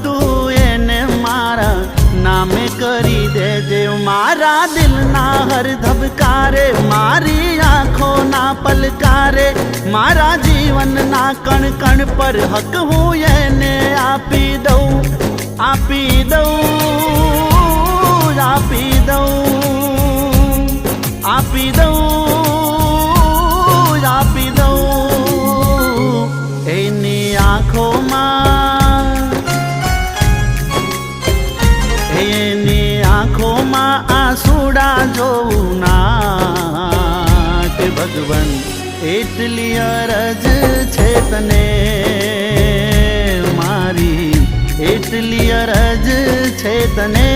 તું એને મારા નામે કરી દેજે, મારા દિલના હર ધબકારે, મારી આંખોના પલકારે, મારા જીવનના કણ કણ પર હક હું એને આપી દઉં, આપી દઉં, આપી દઉં, આપી દઉં, આપી દઉં એની આંખોમાં, એની આંખોમાં આંસુડા જોઉં ના કે ભગવાન એટલી અરજ છે તને મારી, એટલી અરજ છે તને।